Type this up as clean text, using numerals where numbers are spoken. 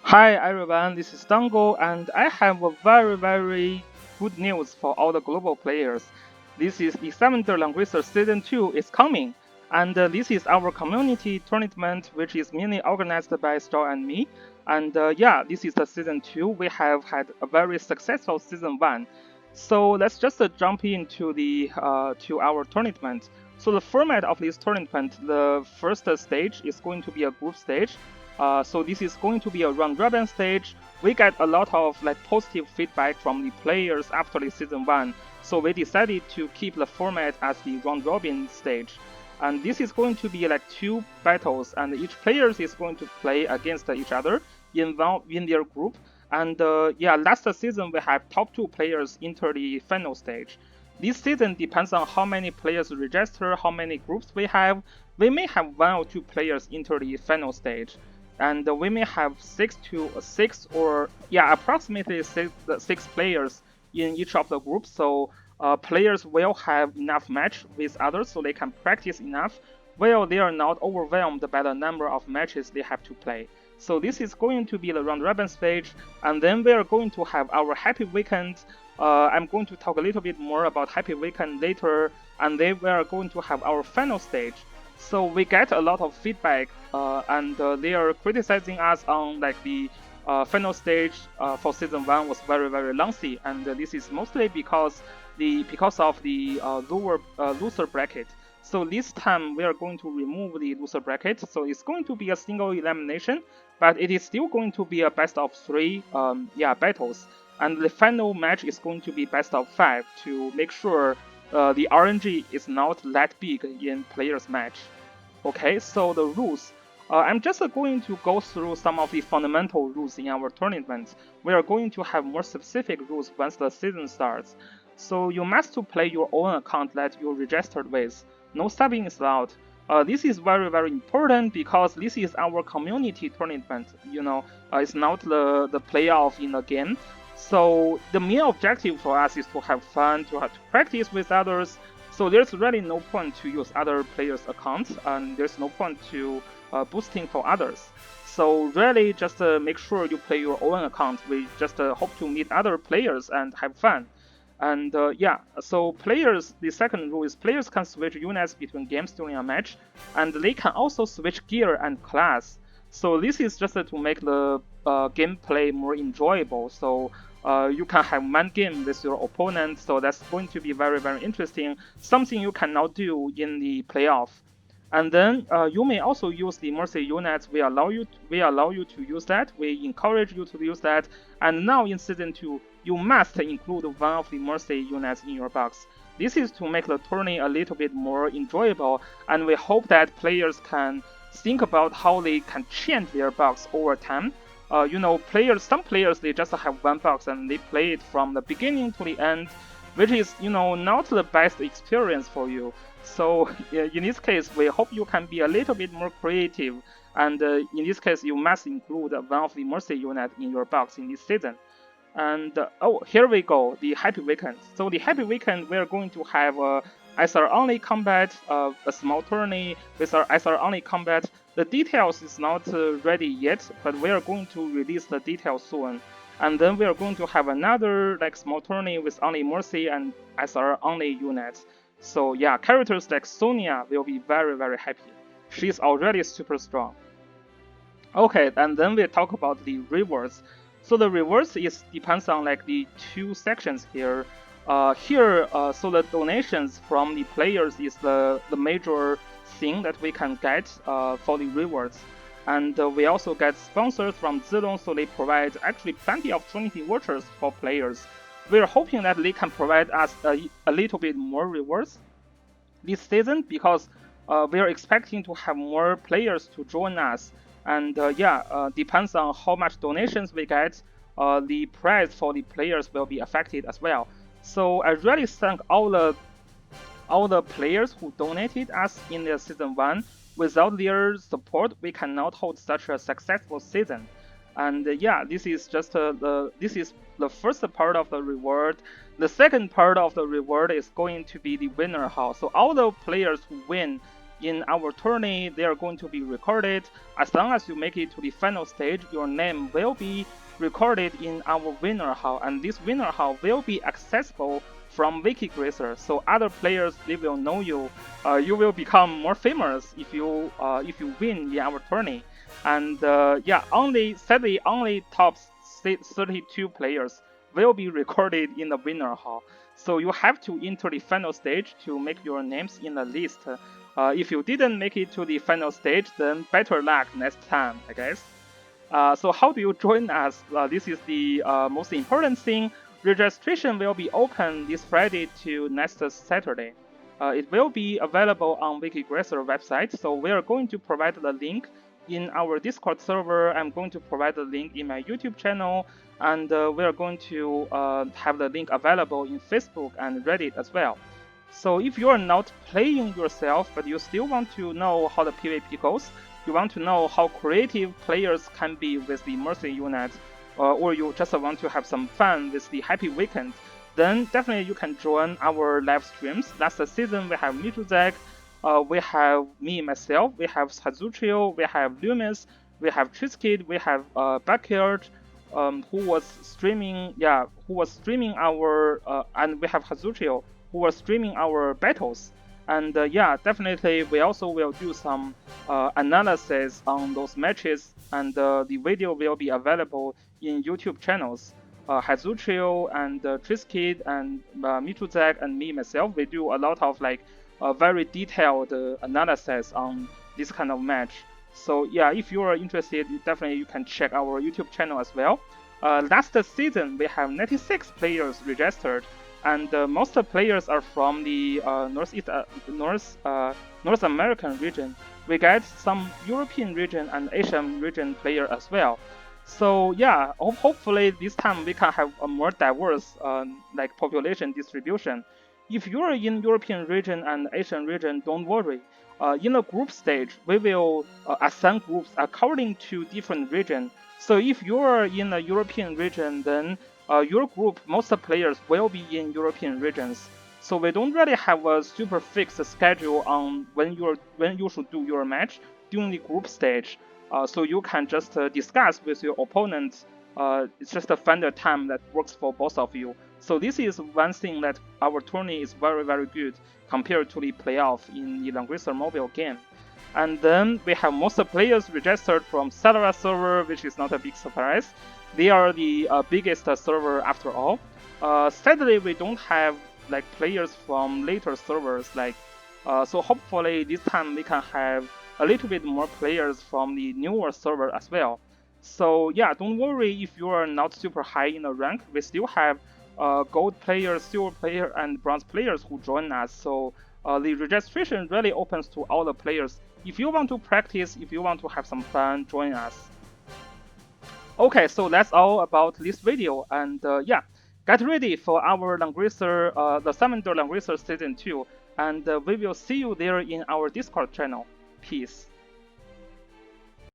Hi everyone, this is Dango, and I have a very good news for all the global players. This is the Summit Der Langrisser Season 2 is coming, and this is our community tournament which is mainly organized by Star and me. And yeah, this is the Season 2. We have had a very successful Season 1. So let's just jump into the to our tournament. So the format of this tournament, the first stage is going to be a group stage. So this is going to be a round robin stage. We get a lot of positive feedback from the players after the season 1, so we decided to keep the format as the round robin stage. And this is going to be two battles, and each player is going to play against each other in their group. And yeah, last season we have top 2 players enter the final stage. This season depends on how many players register, how many groups we have. We may have 1 or 2 players enter the final stage, and we may have 6 or yeah, approximately six players in each of the groups. So players will have enough match with others, so they can practice enough, while they are not overwhelmed by the number of matches they have to play. So this is going to be the round robin stage, and then we are going to have our happy weekend. I'm going to talk a little bit more about happy weekend later, and then we are going to have our final stage. So we get a lot of feedback, and they are criticizing us on the final stage for season 1 was very lengthy, and this is mostly because of the loser bracket. So this time we are going to remove the loser bracket, so it's going to be a single elimination, but it is still going to be a best of 3 battles, and the final match is going to be best of 5 to make sure the RNG is not that big in players match. Okay, so the rules. I'm just going to go through some of the fundamental rules in our tournament. We are going to have more specific rules once the season starts. So you must play your own account that you registered with. No subbing is allowed. This is very important because this is our community tournament. It's not the playoff in the game. So the main objective for us is to have fun, to have to practice with others. So there's really no point to use other players' accounts, and there's no point to boosting for others. So really, just make sure you play your own account. We just hope to meet other players and have fun. And yeah, so players, the second rule is players can switch units between games during a match, and they can also switch gear and class. So this is just to make the gameplay more enjoyable. So you can have mind game with your opponent, so that's going to be very interesting. Something you cannot do in the playoff. And then you may also use the Mercy units. We allow you to use that. We encourage you to use that. And now in season 2, you must include one of the Mercy units in your box. This is to make the tourney a little bit more enjoyable, and we hope that players can think about how they can change their box over time. Some players they just have one box and they play it from the beginning to the end, which is not the best experience for you. So in this case, we hope you can be a little bit more creative, and in this case, you must include one of the Mercy unit in your box in this season. And oh, here we go, the Happy Weekend. So the Happy Weekend, we are going to have a SR only combat, a small tourney with our SR only combat. The details is not ready yet, but we are going to release the details soon. And then we are going to have another small tourney with only Mercy and SR only units. So yeah, characters like Sonia will be very happy. She's already super strong. Okay, and then we talk about the rewards. So the rewards depends on the 2 sections here. So the donations from the players is the major thing that we can get for the rewards. And we also get sponsors from Zilong, so they provide actually plenty of Trinity vouchers for players. We're hoping that they can provide us a little bit more rewards this season, because we're expecting to have more players to join us. And yeah, depends on how much donations we get, the price for the players will be affected as well. So I really thank all the players who donated us in the season 1. Without their support, we cannot hold such a successful season. And yeah, this is just the first part of the reward. The second part of the reward is going to be the winner house. So all the players who win in our tourney, they are going to be recorded. As long as you make it to the final stage, your name will be recorded in our winner hall, and this winner hall will be accessible from Wikigrazor, so other players, they will know you. You will become more famous if you win in our tourney. And yeah, sadly only top 32 players will be recorded in the winner hall. So you have to enter the final stage to make your names in the list. If you didn't make it to the final stage, then better luck next time, I guess. So how do you join us? This is the most important thing. Registration will be open this Friday to next Saturday. It will be available on Wikigrazor website, so we are going to provide the link in our Discord server. I'm going to provide the link in my YouTube channel, and we are going to have the link available in Facebook and Reddit as well. So if you are not playing yourself, but you still want to know how the PvP goes, you want to know how creative players can be with the Mercy unit, or you just want to have some fun with the Happy Weekend, then definitely you can join our live streams. Last season we have Mituzek, we have me myself, we have Hazutrio, we have Loomis, we have Triskid, we have Backyard, who was streaming our, and we have Hazutrio, who was streaming our battles. And yeah, definitely we also will do some analysis on those matches, and the video will be available in YouTube channels. Hazutrio and Triskid and Mituzek and me myself, we do a lot of like very detailed analysis on this kind of match. So yeah, if you are interested, definitely you can check our YouTube channel as well. Last season we have 96 players registered, and most players are from the North American region. We get some European region and Asian region player as well. So yeah, hopefully this time we can have a more diverse like population distribution. If you are in European region and Asian region, don't worry. In the group stage, we will assign groups according to different region. So if you are in the European region, then your group, most players will be in European regions. So we don't really have a super fixed schedule on when you should do your match during the group stage. So you can just discuss with your opponent. It's just find a time that works for both of you. So this is one thing that our tourney is very, very good compared to the playoff in the Langrisser mobile game. And then we have most players registered from Celera server, which is not a big surprise. They are the biggest server after all. Sadly, we don't have like players from later servers. So hopefully this time we can have a little bit more players from the newer server as well. So yeah, don't worry if you are not super high in the rank. We still have gold players, silver player, and bronze players who join us. So the registration really opens to all the players. If you want to practice, if you want to have some fun, join us. Okay, so that's all about this video, and yeah, get ready for our Langrisser, the Summit Der Langrisser Season 2, and we will see you there in our Discord channel. Peace.